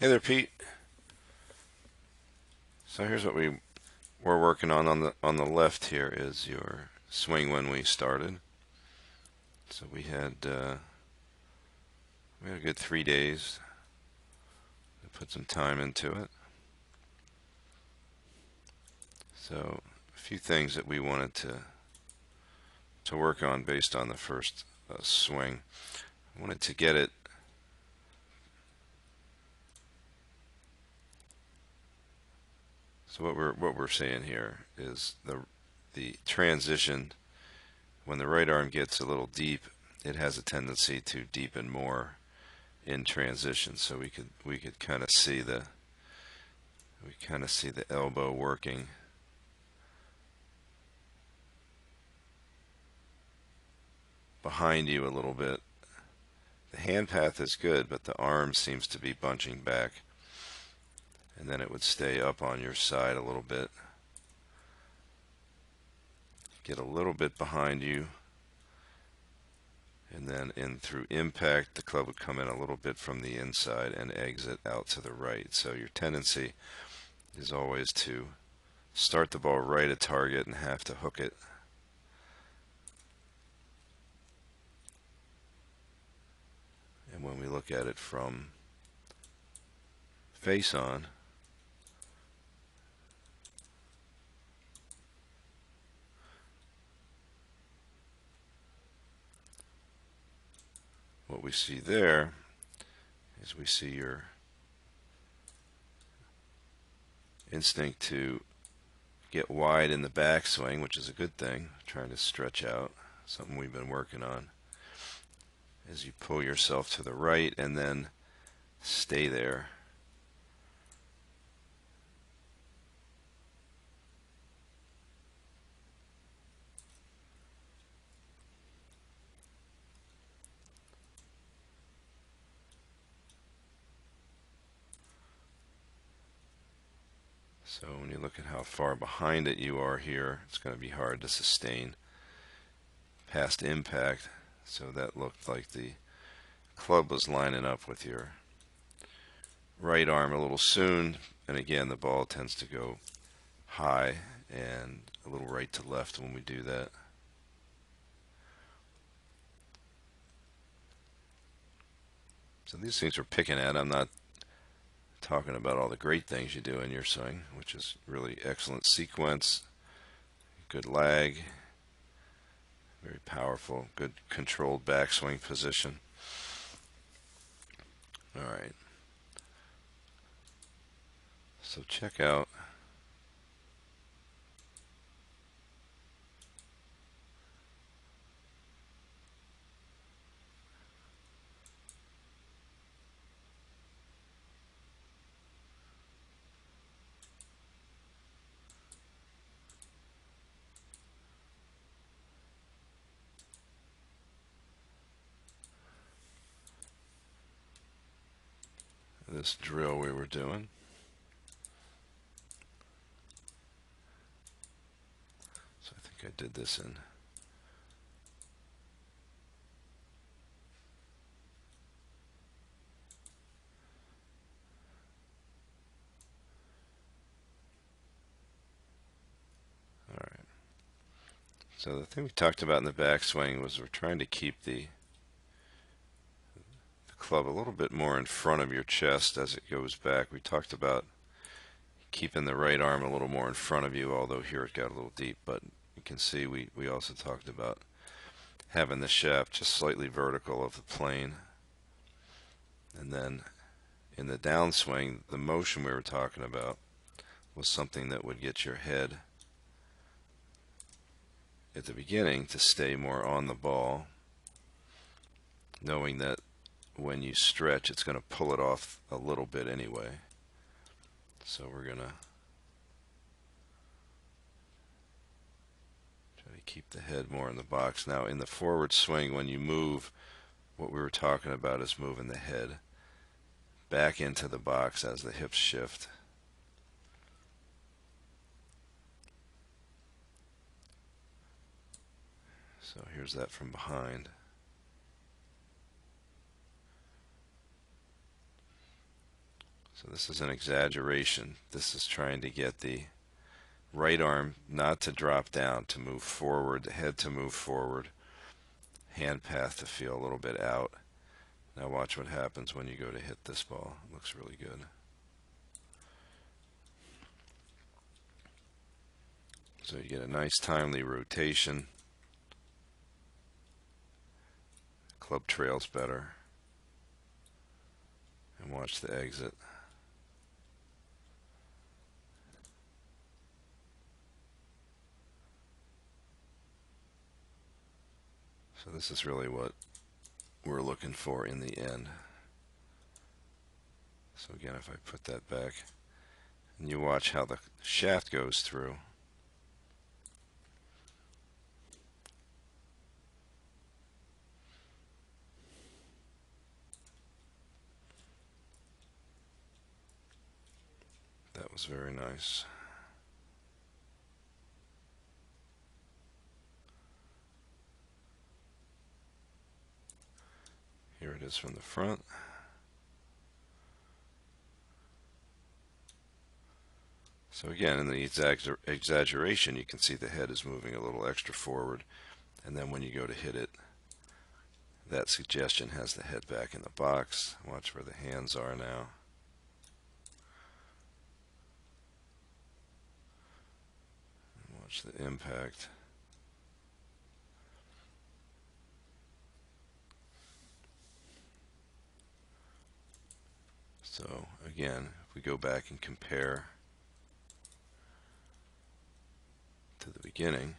Hey there, Pete. So here's what we're working on the left here is your swing when we started. So we had a good 3 days to put some time into it. So a few things that we wanted to work on based on the first swing. I wanted to get it. So what we're saying here is the transition. When the right arm gets a little deep, it has a tendency to deepen more in transition. So we could kind of see the elbow working behind you a little bit. The hand path is good, but the arm seems to be bunching back, and then it would stay up on your side a little bit. Get a little bit behind you, and then in through impact, the club would come in a little bit from the inside and exit out to the right. So your tendency is always to start the ball right at target and have to hook it. And when we look at it from face on, what we see there is we see your instinct to get wide in the backswing, which is a good thing, trying to stretch out, something we've been working on, as you pull yourself to the right and then stay there. So when you look at how far behind it you are here, it's going to be hard to sustain past impact. So that looked like the club was lining up with your right arm a little soon. And again, the ball tends to go high and a little right to left when we do that. So these things we're picking at. I'm not talking about all the great things you do in your swing, which is really excellent sequence, good lag, very powerful, good controlled backswing position. All right. So check out this drill we were doing. So I think I did this in all right. So the thing we talked about in the backswing was we're trying to keep the club a little bit more in front of your chest as it goes back. We talked about keeping the right arm a little more in front of you, although here it got a little deep, but you can see we also talked about having the shaft just slightly vertical of the plane. And then in the downswing, the motion we were talking about was something that would get your head at the beginning to stay more on the ball, knowing that when you stretch, it's going to pull it off a little bit anyway. So we're going to try to keep the head more in the box. Now, in the forward swing, when you move, what we were talking about is moving the head back into the box as the hips shift. So here's that from behind. So this is an exaggeration. This is trying to get the right arm not to drop down, to move forward, the head to move forward, hand path to feel a little bit out. Now watch what happens when you go to hit this ball. It looks really good. So you get a nice timely rotation. Club trails better. And watch the exit. So this is really what we're looking for in the end. So again, if I put that back, and you watch how the shaft goes through. That was very nice. Here it is from the front. So again, in the exaggeration, you can see the head is moving a little extra forward, and then when you go to hit it, that suggestion has the head back in the box. Watch where the hands are now. Watch the impact. So again, if we go back and compare to the beginning,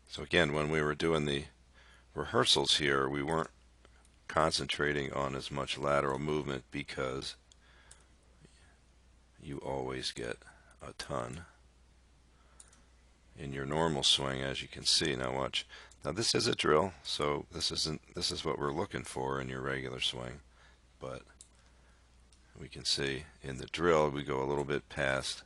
so again, when we were doing the rehearsals here, we weren't concentrating on as much lateral movement because you always get a ton in your normal swing, as you can see. Now watch. Now this is a drill, so this is what we're looking for in your regular swing, but we can see in the drill we go a little bit past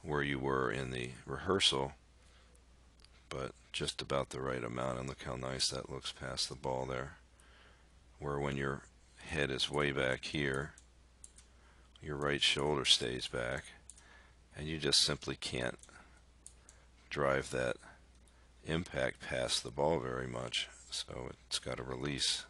where you were in the rehearsal, but just about the right amount. And look how nice that looks past the ball there, where when your head is way back here, your right shoulder stays back, and you just simply can't drive that impact past the ball very much, so it's got to release.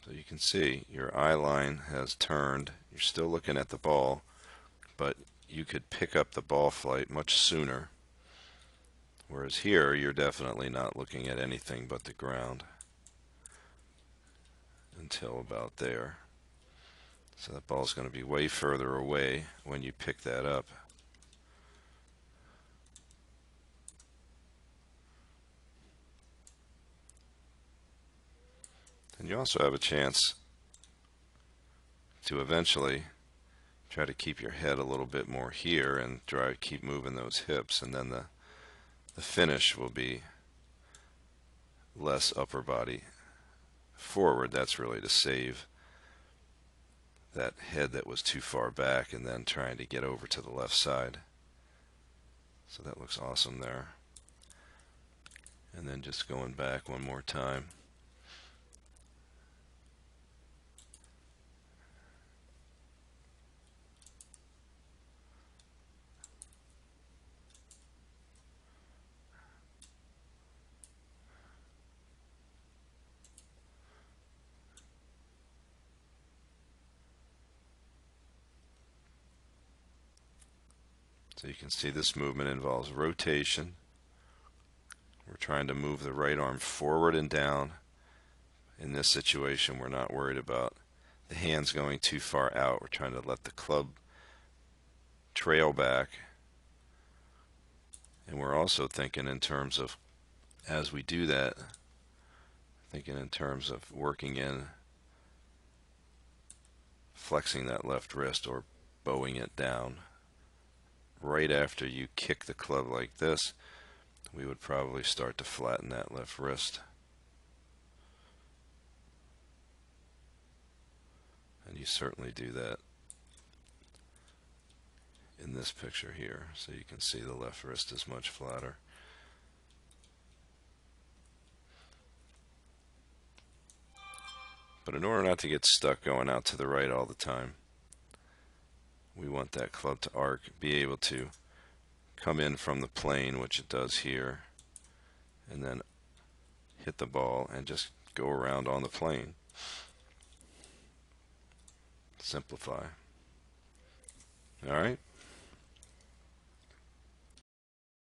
So you can see your eye line has turned. You're still looking at the ball, but you could pick up the ball flight much sooner. Whereas here, you're definitely not looking at anything but the ground until about there. So that ball's going to be way further away when you pick that up. And you also have a chance to eventually try to keep your head a little bit more here and keep moving those hips, and then the finish will be less upper body forward. That's really to save that head that was too far back and then trying to get over to the left side. So that looks awesome there. And then just going back one more time. So you can see this movement involves rotation. We're trying to move the right arm forward and down. In this situation, we're not worried about the hands going too far out. We're trying to let the club trail back. And we're also thinking in terms of, as we do that, thinking in terms of working in, flexing that left wrist or bowing it down. Right after you kick the club like this, we would probably start to flatten that left wrist. And you certainly do that in this picture here. So you can see the left wrist is much flatter. But in order not to get stuck going out to the right all the time, we want that club to arc, be able to come in from the plane, which it does here, and then hit the ball and just go around on the plane. Simplify. All right.